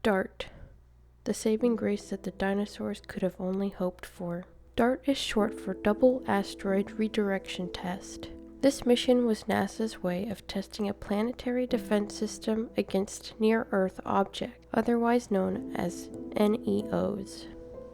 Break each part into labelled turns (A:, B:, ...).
A: DART, the saving grace that the dinosaurs could have only hoped for. DART is short for Double Asteroid Redirection Test. This mission was NASA's way of testing a planetary defense system against near-Earth objects, otherwise known as NEOs.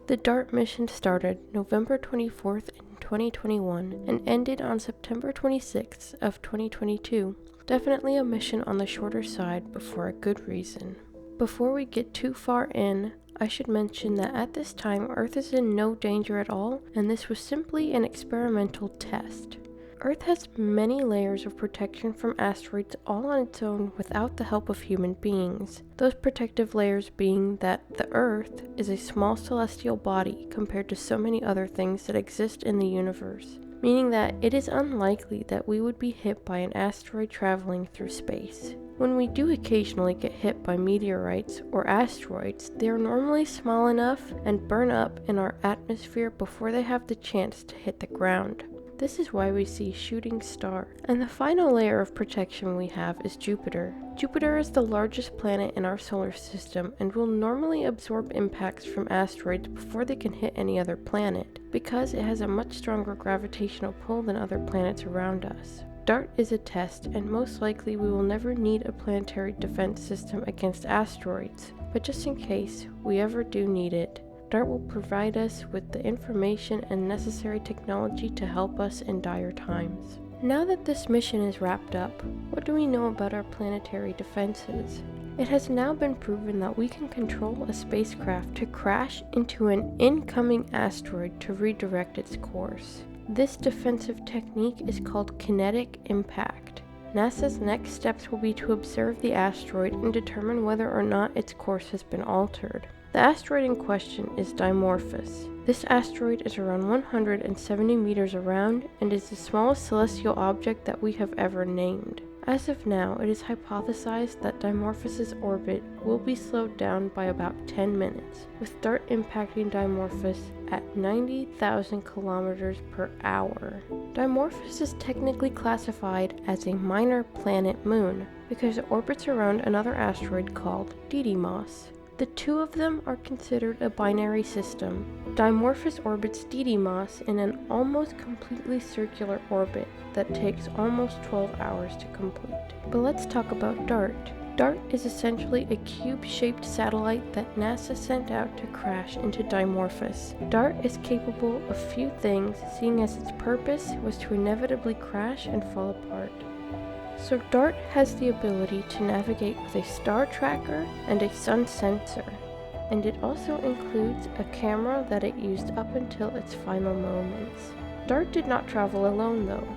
A: The DART mission started November 24th in 2021 and ended on September 26th of 2022. Definitely a mission on the shorter side, but for a good reason. Before we get too far in, I should mention that at this time Earth is in no danger at all, and this was simply an experimental test. Earth has many layers of protection from asteroids all on its own without the help of human beings. Those protective layers being that the Earth is a small celestial body compared to so many other things that exist in the universe, meaning that it is unlikely that we would be hit by an asteroid traveling through space. When we do occasionally get hit by meteorites or asteroids, they are normally small enough and burn up in our atmosphere before they have the chance to hit the ground. This is why we see shooting star. And the final layer of protection we have is Jupiter. Jupiter is the largest planet in our solar system and will normally absorb impacts from asteroids before they can hit any other planet, because it has a much stronger gravitational pull than other planets around us. DART is a test, and most likely we will never need a planetary defense system against asteroids, but just in case we ever do need it, DART will provide us with the information and necessary technology to help us in dire times. Now that this mission is wrapped up, what do we know about our planetary defenses? It has now been proven that we can control a spacecraft to crash into an incoming asteroid to redirect its course. This defensive technique is called kinetic impact. NASA's next steps will be to observe the asteroid and determine whether or not its course has been altered. The asteroid in question is Dimorphos. This asteroid is around 170 meters around and is the smallest celestial object that we have ever named. As of now, it is hypothesized that Dimorphos' orbit will be slowed down by about 10 minutes, with DART impacting Dimorphos at 90,000 kilometers per hour. Dimorphos is technically classified as a minor planet moon because it orbits around another asteroid called Didymos. The two of them are considered a binary system. Dimorphos orbits Didymos in an almost completely circular orbit that takes almost 12 hours to complete. But let's talk about DART. DART is essentially a cube-shaped satellite that NASA sent out to crash into Dimorphos. DART is capable of few things, seeing as its purpose was to inevitably crash and fall apart. So DART has the ability to navigate with a star tracker and a sun sensor, and it also includes a camera that it used up until its final moments. DART did not travel alone though.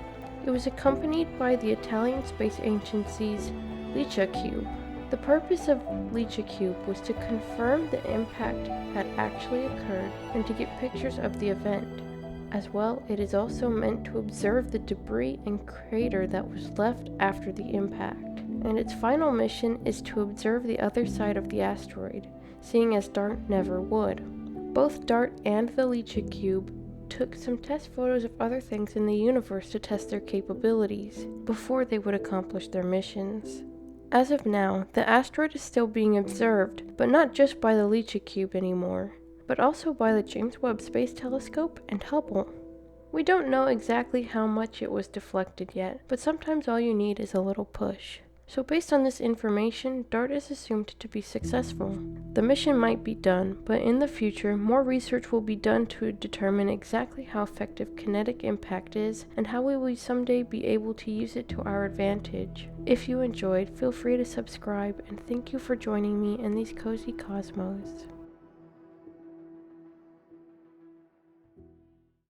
A: It was accompanied by the Italian space agency's LICIACube. The purpose of LICIACube was to confirm the impact had actually occurred and to get pictures of the event. As well, it is also meant to observe the debris and crater that was left after the impact. And its final mission is to observe the other side of the asteroid, seeing as DART never would. Both DART and the LICIACube took some test photos of other things in the universe to test their capabilities before they would accomplish their missions. As of now, the asteroid is still being observed, but not just by the LICIACube anymore, but also by the James Webb Space Telescope and Hubble. We don't know exactly how much it was deflected yet, but sometimes all you need is a little push. So based on this information, DART is assumed to be successful. The mission might be done, but in the future, more research will be done to determine exactly how effective kinetic impact is and how we will someday be able to use it to our advantage. If you enjoyed, feel free to subscribe, and thank you for joining me in these cozy cosmos.